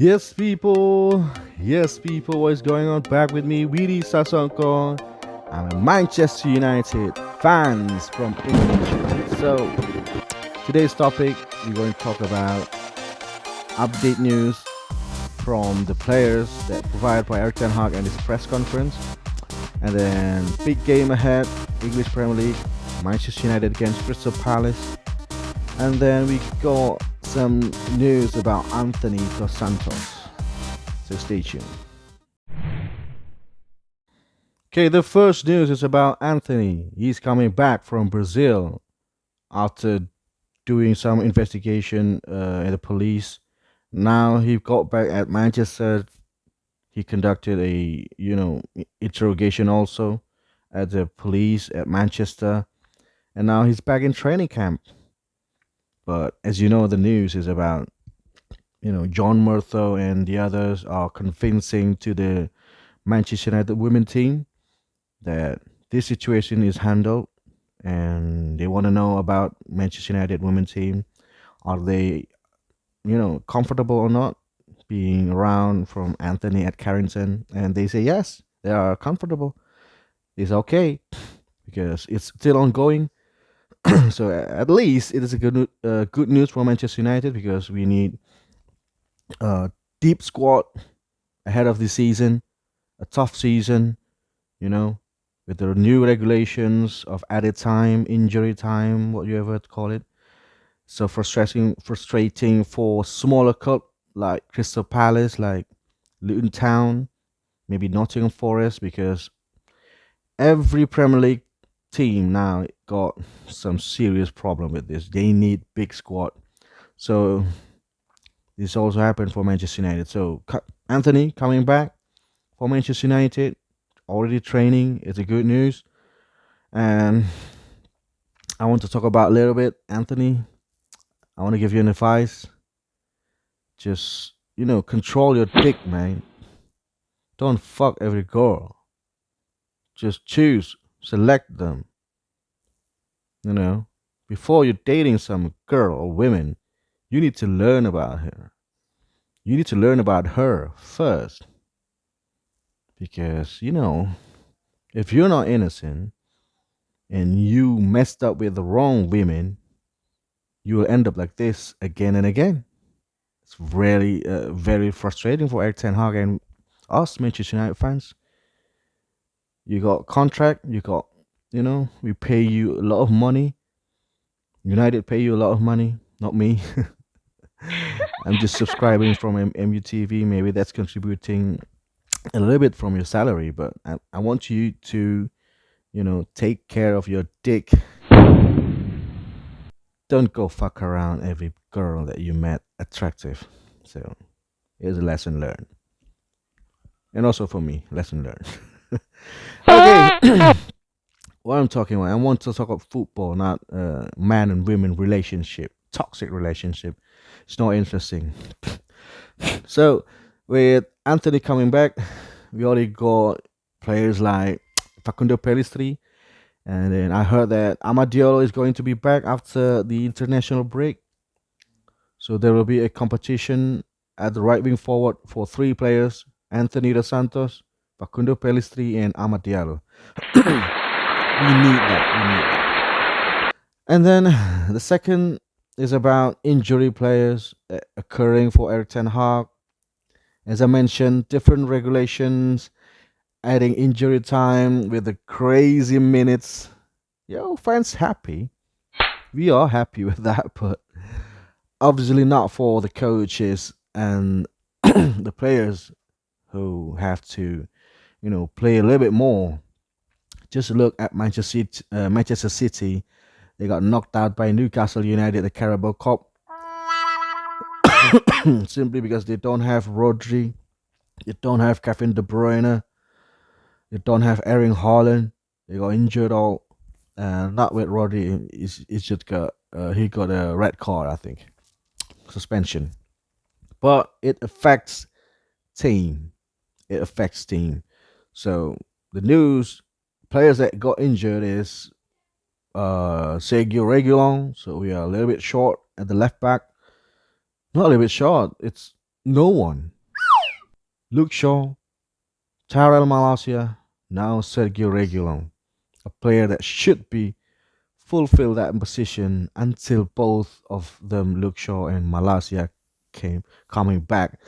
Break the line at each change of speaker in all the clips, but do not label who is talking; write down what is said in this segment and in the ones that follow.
Yes, people. Yes, people. What's going on? Back with me, Weedy Sasonko. I'm a Manchester United fans from English. So today's topic, we're going to talk about update news from the players that provided by Eric Ten Hag and his press conference, and then big game ahead, English Premier League, Manchester United against Crystal Palace, and then we got some news about Anthony Dos Santos. So stay tuned. Okay, the first news is about Anthony. He's coming back from Brazil after doing some investigation in the police. Now he got back at Manchester. He conducted a interrogation also at the police at Manchester, and now he's back in training camp. But as you know, the news is about John Murtho and the others are convincing to the Manchester United women team that this situation is handled, and they want to know about Manchester United women team. Are they, comfortable or not being around from Anthony at Carrington? And they say yes, they are comfortable. It's okay because it's still ongoing. So at least it is a good news for Manchester United because we need a deep squad ahead of the season, a tough season, you know, with the new regulations of added time, injury time, what you ever call it. So frustrating for smaller club like Crystal Palace, like Luton Town, maybe Nottingham Forest, because every Premier League team now got some serious problem with this. They need big squad. So this also happened for Manchester United. So Anthony coming back for Manchester United, already training. It's a good news. And I want to talk about a little bit, Anthony. I want to give you an advice. Just, control your dick, man. Don't fuck every girl. Just choose, select them. You know, before you're dating some girl or women, you need to learn about her. You need to learn about her first. Because, if you're not innocent and you messed up with the wrong women, you will end up like this again and again. It's really very frustrating for Eric Ten Hag and us Manchester United fans. You got contract, we pay you a lot of money. United pay you a lot of money, not me. I'm just subscribing from MUTV. Maybe that's contributing a little bit from your salary, but I want you to, take care of your dick. Don't go fuck around every girl that you met attractive. So here's a lesson learned. And also for me, lesson learned. Okay. What I'm talking about, I want to talk about football, not man and women relationship, toxic relationship. It's not interesting. So with Anthony coming back, we already got players like Facundo Pellistri, and then I heard that Amadiolo is going to be back after the international break. So there will be a competition at the right wing forward for three players: Anthony Dos Santos, Facundo Pellistri, and Amadiolo. We need that. We need that. And then the second is about injury players occurring for Eric Ten Hag. As I mentioned, different regulations, adding injury time with the crazy minutes. Yo, fans happy. We are happy with that, but obviously not for the coaches and the players who have to, play a little bit more. Just look at Manchester City. They got knocked out by Newcastle United at the Carabao Cup simply because they don't have Rodri, they don't have Kevin De Bruyne, they don't have Erling Haaland. They got injured all. Not with Rodri. It's just got he got a red card, I think, suspension. But it affects team. It affects team. So the news players that got injured is Sergio Regulon. So we are a little bit short at the left back. Not a little bit short. It's No one. Luke Shaw, Tyrell Malasia, now Sergio Regulon, a player that should be fulfill that position until both of them, Luke Shaw and Malasia, came coming back,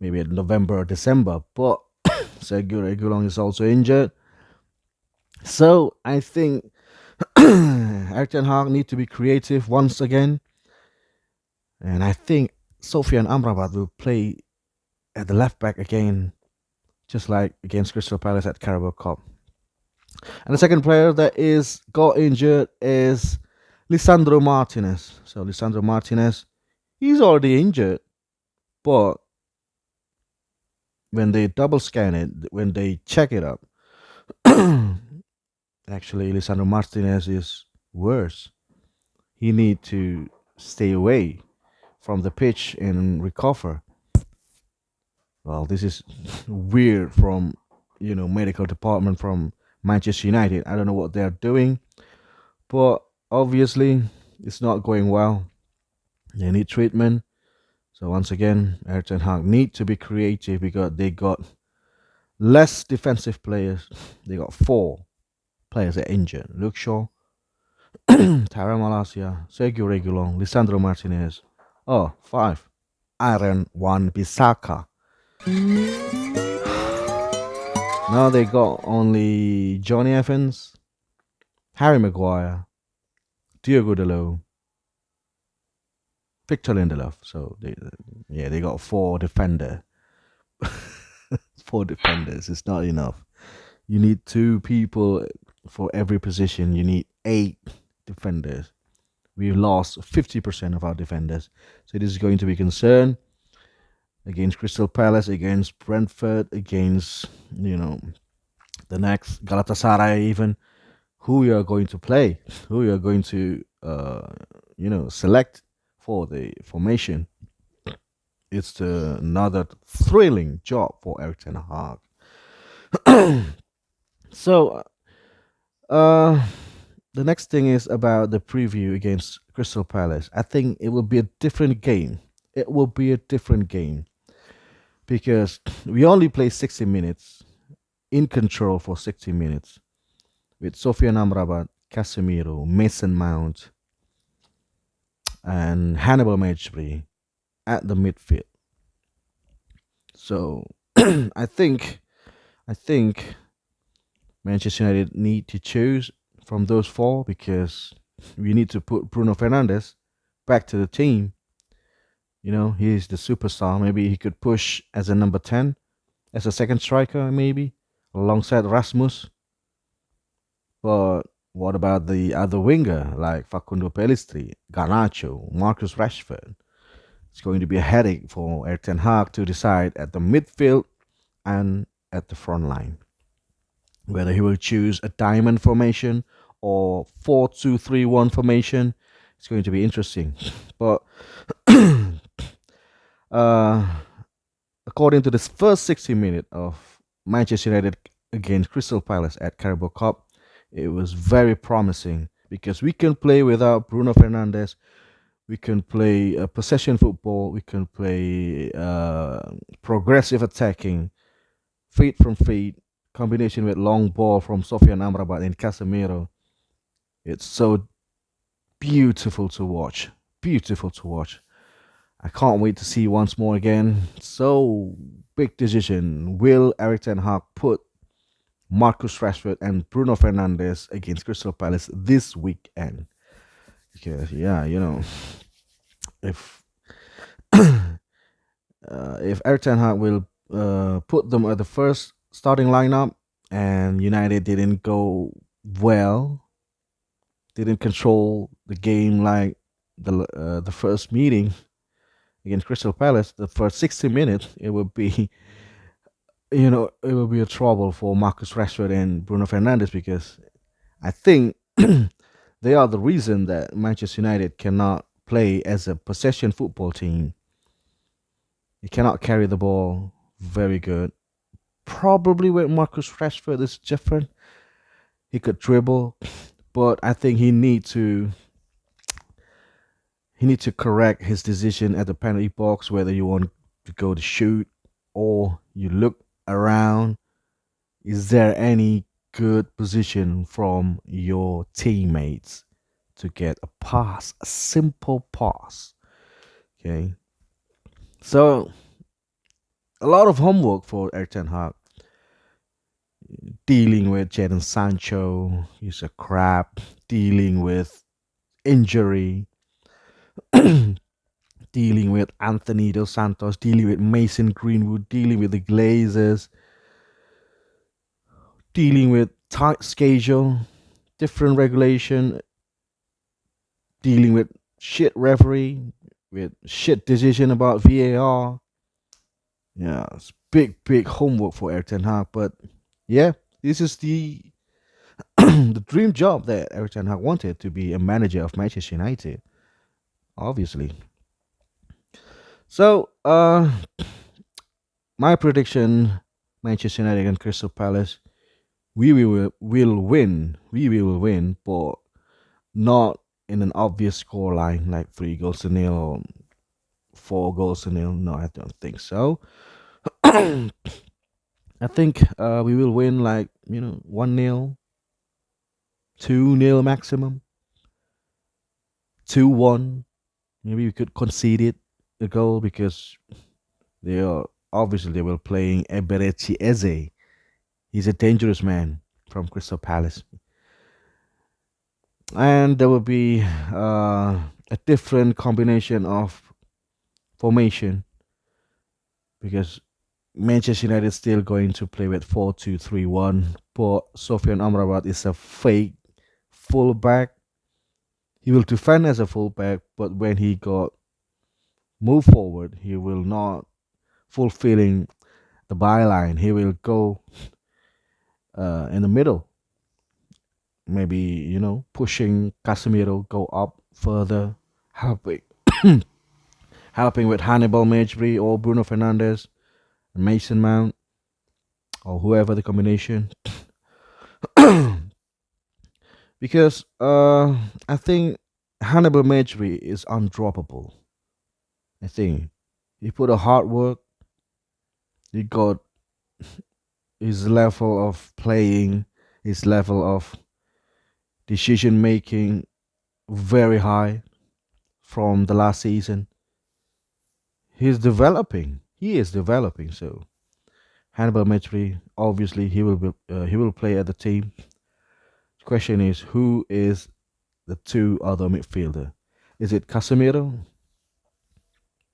maybe in November or December. But Sergio Regulon is also injured, so I think Erik Ten Hag need to be creative once again, and I think Sofian Amrabat will play at the left back again, just like against Crystal Palace at Carabao Cup. And the second player that is got injured is Lisandro Martinez. So Lisandro Martinez, he's already injured, but when they double scan it, when they check it up, actually Lisandro Martinez is worse. He need to stay away from the pitch and recover. Well, this is weird from medical department from Manchester United. I don't know what they're doing, but obviously it's not going well. They need treatment. So once again, Erik Ten Hag need to be creative because they got less defensive players. They got four players that are injured. Luke Shaw, Tyrell Malacia, Sergio Regulon, Lisandro Martinez. Oh, five. Aaron Wan Bissaka. Now they got only Johnny Evans, Harry Maguire, Diogo Dalot, Victor Lindelof. So they got four defender. Four defenders. It's not enough. You need two people for every position. You need eight defenders. We lost 50% of our defenders. So this is going to be concern against Crystal Palace, against Brentford, against the next Galatasaray even. Who you are going to play? Who you are going to select for the formation? It's another thrilling job for Erik Ten Hag. So uh, the next thing is about the preview against Crystal Palace. I think it will be a different game. It will be a different game because we only play 60 minutes in control for 60 minutes with Sofian Amrabat, Casemiro, Mason Mount, and Hannibal Mejbri at the midfield. So I think I think Manchester United need to choose from those four because we need to put Bruno Fernandes back to the team. He's the superstar. Maybe he could push as a number 10, as a second striker, maybe, alongside Rasmus. But what about the other winger, like Facundo Pellistri, Garnacho, Marcus Rashford? It's going to be a headache for Erik Ten Hag to decide at the midfield and at the front line whether he will choose a diamond formation or 4-2-3-1 formation. It's going to be interesting. But uh, according to this first 60 minutes of Manchester United against Crystal Palace at Carabao Cup, it was very promising because we can play without Bruno Fernandes. We can play possession football. We can play progressive attacking, feet from feet, combination with long ball from Sofian Amrabat and Casemiro. It's so beautiful to watch. Beautiful to watch. I can't wait to see once more again. So big decision. Will Erik Ten Hag put Marcus Rashford and Bruno Fernandes against Crystal Palace this weekend? Because if if Erik Ten Hag will put them at the first starting lineup and United didn't go well, didn't control the game like the first meeting against Crystal Palace, the first 60 minutes, it would be it will be a trouble for Marcus Rashford and Bruno Fernandes because I think they are the reason that Manchester United cannot play as a possession football team. He cannot carry the ball very good. Probably with Marcus Rashford is different. He could dribble, but I think he need to correct his decision at the penalty box whether you want to go to shoot, or you look around. Is there any good position from your teammates to get a pass, a simple pass? Okay, so a lot of homework for Eric Ten Hag. Dealing with Jadon Sancho, he's a crap. Dealing with injury, dealing with Anthony Dos Santos, dealing with Mason Greenwood, dealing with the Glazers, dealing with tight schedule, different regulation, dealing with shit referee, with shit decision about VAR. Yeah, it's big homework for Eric Ten Hag. But yeah, this is the the dream job that Eric Ten Hag wanted, to be a manager of Manchester United, obviously. So, my prediction: Manchester United and Crystal Palace. We will win. We will win, but not in an obvious score line like 3 goals to nil or 4 goals to nil. No, I don't think so. I think we will win like 1-0, 2-0 maximum, 2-1. Maybe we could concede it a goal because they are obviously they were playing Eberechi Eze. He's a dangerous man from Crystal Palace, and there will be a different combination of formation because Manchester United is still going to play with 4-2-3-1, but Sofian Amrabat is a fake fullback. He will defend as a fullback, but when he got move forward, he will not fulfilling the byline. He will go in the middle, maybe pushing Casemiro go up further, helping helping with Hannibal Mejbri or Bruno Fernandes, Mason Mount, or whoever the combination. Because I think Hannibal Mejbri is undroppable. I think he put a hard work. He got his level of playing, his level of decision making very high from the last season. He's developing. He is developing. So Hannibal Mejbri, obviously, he will play at the team. The question is, who is the two other midfielder? Is it Casemiro?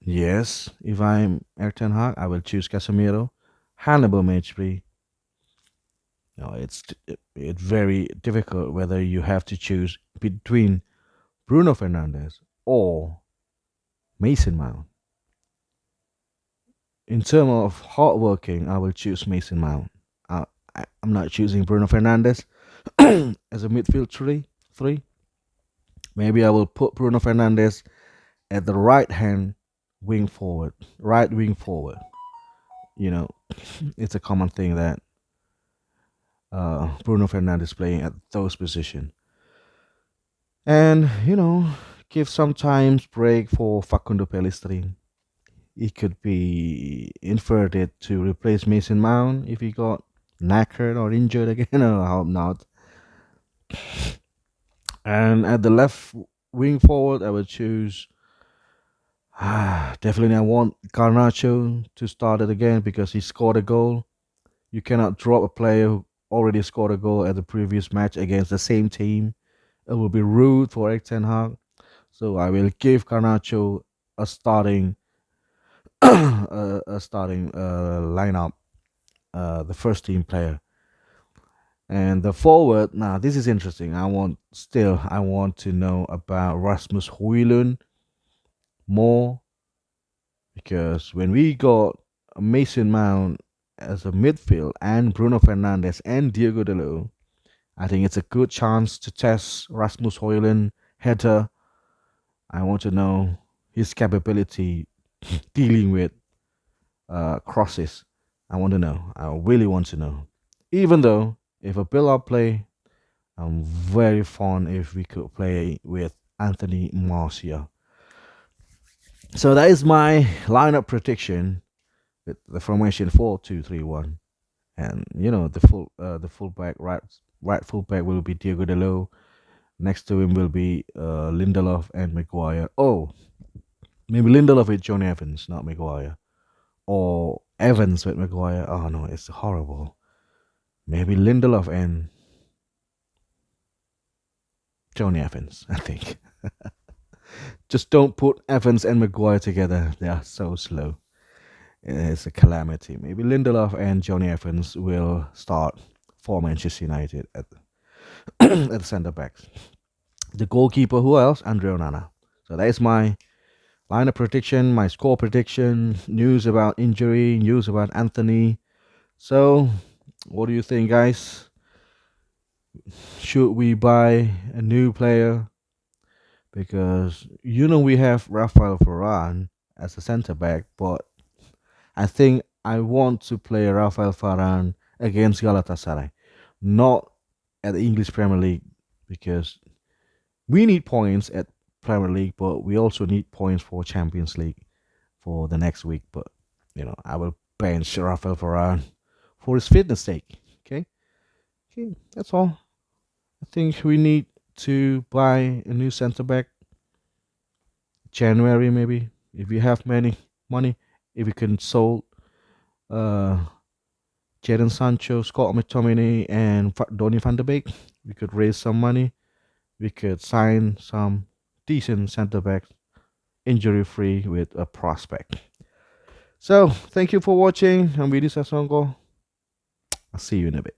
Yes. If I'm Eric Ten Hag, I will choose Casemiro. Hannibal Mejbri. It's very difficult whether you have to choose between Bruno Fernandes or Mason Mount. In terms of hard working, I will choose Mason Mount. I'm not choosing Bruno Fernandes as a midfield three. Maybe I will put Bruno Fernandes at the right hand wing forward, right wing forward. You know, it's a common thing that Bruno Fernandes playing at those positions. And give sometimes break for Facundo Pellistri. He could be inverted to replace Mason Mount if he got knackered or injured again. I hope not. And at the left wing forward, I would choose. Definitely, I want Garnacho to start it again because he scored a goal. You cannot drop a player who already scored a goal at the previous match against the same team. It will be rude for Eric Ten Hag. So I will give Garnacho a starting lineup, the first team player. And the forward, now this is interesting. I want to know about Rasmus Højlund more because when we got Mason Mount as a midfield and Bruno Fernandes and Diego Dalot, I think it's a good chance to test Rasmus Højlund header. I want to know his capability dealing with crosses. I want to know. I really want to know. Even though if a build-up play, I'm very fond if we could play with Anthony Martial. So that is my lineup prediction with the formation 4-2-3-1, and the fullback, right fullback will be Diego Dalot. Next to him will be Lindelof and Maguire. Oh, maybe Lindelof with John Evans, not Maguire, or Evans with Maguire. Oh no, it's horrible. Maybe Lindelof and Johnny Evans, I think. Just don't put Evans and Maguire together. They are so slow. It's a calamity. Maybe Lindelof and Johnny Evans will start for Manchester United at at the centre backs. The goalkeeper, who else? Andre Onana. So that is my lineup prediction, my score prediction, news about injury, news about Antony. So, what do you think, guys? Should we buy a new player? Because we have Rafael Varane as a centre back, but I think I want to play Rafael Varane against Galatasaray, not at the English Premier League, because we need points at Premier League, but we also need points for Champions League for the next week. But I will bench Rafael Varane for his fitness sake. Okay, okay, that's all. I think we need to buy a new centre back January maybe, if we have many money, if we can sold uh Jadon Sancho, Scott McTominay, and Donny van de Beek, we could raise some money. We could sign some decent centre backs, injury free with a prospect. So thank you for watching. I'm Vidi Sasongo. I'll see you in a bit.